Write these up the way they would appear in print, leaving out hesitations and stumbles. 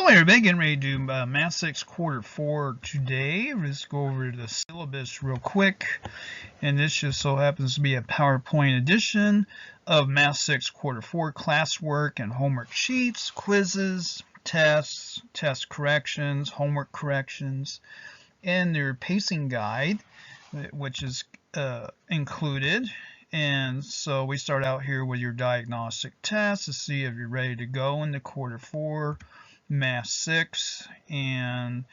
So everybody, getting ready to do Math 6 Quarter 4 today. Let's go over the syllabus real quick. And this just so happens to be a PowerPoint edition of Math 6 Quarter 4 classwork and homework sheets, quizzes, tests, test corrections, homework corrections, and their pacing guide, which is included. And so we start out here with your diagnostic test to see if you're ready to go into Quarter 4. Math 6, and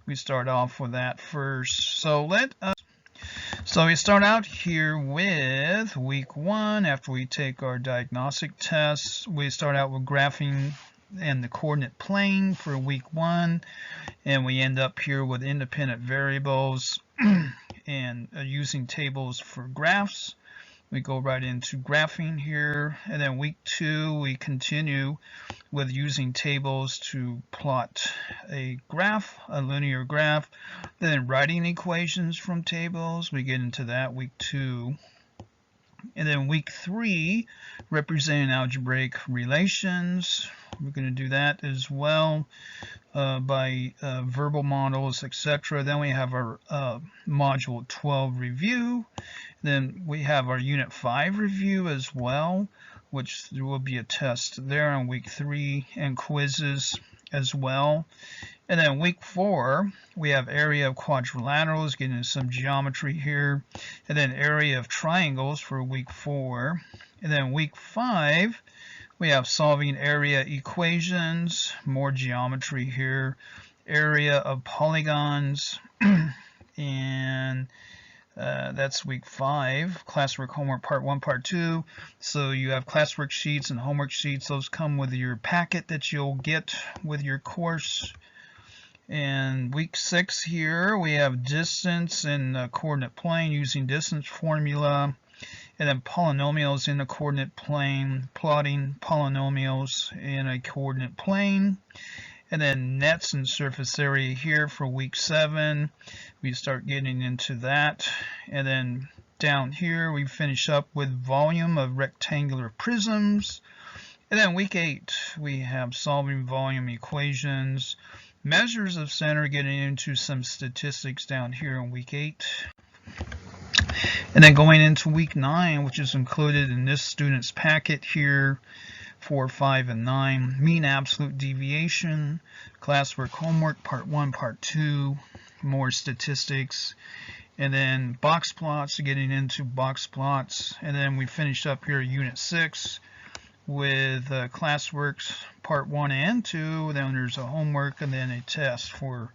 we start off with that first. So we start out here with week 1. After we take our diagnostic tests, we start out with graphing and the coordinate plane for week 1, and we end up here with independent variables and using tables for graphs. We go right into graphing here, and then week 2 we continue with using tables to plot a graph, a linear graph, then writing equations from tables. We get into that week 2. And then week 3, representing algebraic relations. We're going to do that as well by verbal models, etc. Then we have our module 12 review. Then we have our unit 5 review as well, which there will be a test there on week 3 and quizzes as well. And then week 4, we have area of quadrilaterals, getting into some geometry here. And then area of triangles for week 4. And then week 5, we have solving area equations, more geometry here. Area of polygons, and that's week 5. Classwork, homework, part 1, part 2. So you have classwork sheets and homework sheets. Those come with your packet that you'll get with your course. And week 6 here, we have distance and coordinate plane using distance formula. And then polynomials in the coordinate plane, plotting polynomials in a coordinate plane. And then nets and surface area here for week 7. We start getting into that. And then down here we finish up with volume of rectangular prisms. And then week 8 we have solving volume equations, measures of center, getting into some statistics down here in week 8. And then going into week 9, which is included in this student's packet here, 4, 5, and 9, mean absolute deviation, classwork, homework, part 1, part 2, more statistics, and then box plots, getting into box plots. And then we finish up here unit 6 with classworks, part 1 and 2. Then there's a homework and then a test for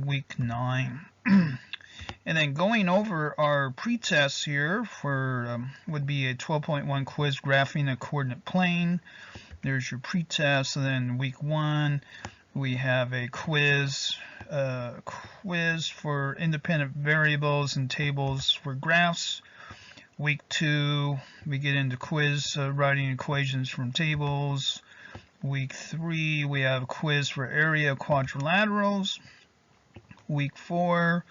week 9. And then going over our pre-tests here for would be a 12.1 quiz graphing a coordinate plane. There's your pre-test. And then week 1 we have a quiz for independent variables and tables for graphs. Week 2 we get into quiz writing equations from tables. Week 3 we have a quiz for area of quadrilaterals. Week 4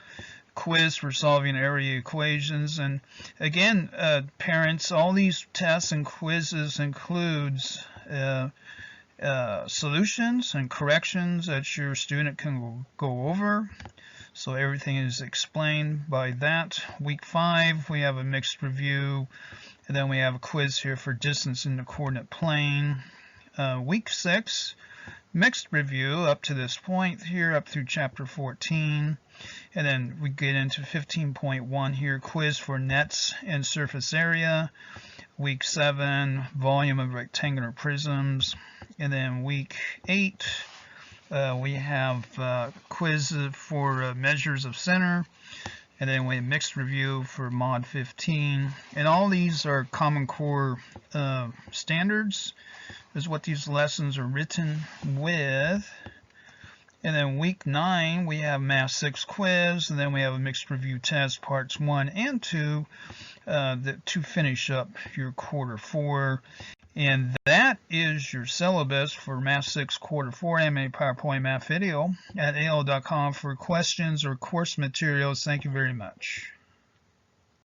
quiz for solving area equations. And again, parents, all these tests and quizzes includes solutions and corrections that your student can go over. So everything is explained by that. Week 5 we have a mixed review, and then we have a quiz here for distance in the coordinate plane. Week 6 mixed review up to this point here, up through chapter 14. And then we get into 15.1 here, quiz for nets and surface area. Week 7, volume of rectangular prisms. And then week 8, we have quiz for measures of center. And then we have mixed review for mod 15. And all these are Common Core standards, is what these lessons are written with. And then week 9 we have Math 6 quiz, and then we have a mixed review test parts 1 and 2 to finish up your quarter 4. And that is your syllabus for Math 6 quarter 4 and a PowerPoint math video at AOL.com. For questions or course materials, thank you very much.